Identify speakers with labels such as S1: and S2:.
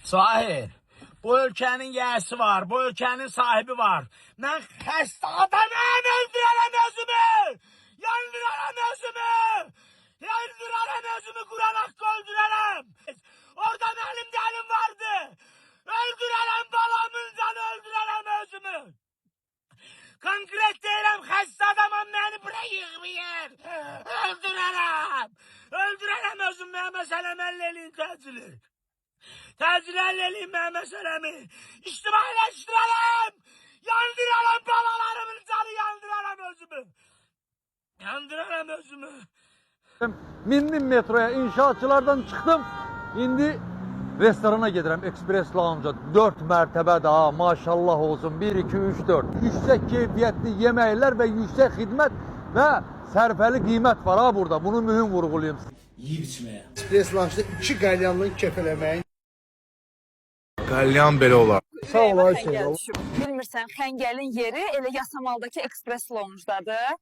S1: Zahir, bu ülkenin yəsi var, bu ülkenin sahibi var. Ben xəstə adamım, öldürərəm özümü! Yandırarım özümü! Yandırarım özümü, Kur'an hakkı öldürərəm! Orada benim delim vardı! Öldürərəm balamın canı, öldürərəm özümü! Konkret deyirəm, xəstə adamım, beni buraya yığmayın! Öldürərəm! Öldürərəm özümü, mən məsələm əllə eləyin təcili! Təcili əllə eləyin mən məsələmi! İctimailəşdirərəm! Yandırarım balalarımın canı, yandırarım özümü! Yandırarım özümü!
S2: Mindim metroya, inşaatçılardan çıktım. İndi restorana gedirəm, Express Lounge'a. 4 mərtəbə daha, maşallah olsun. 1, 2, 3, 4. Yüksək keyfiyyətli yeməklər və yüksək xidmət və sərfəli qiymət var ha burada. Bunu mühüm vurğulayım.
S1: Yiyib içməyə.
S3: Express Lounge'da 2 qalyanlığın kefələməyin.
S4: Qalyan belə olar.
S3: Sağ ol Ayşe.
S5: Xəngəl düşüb. Bilmirsən, Xəngəlin yeri elə Yasamaldakı Express Lounge'dadır.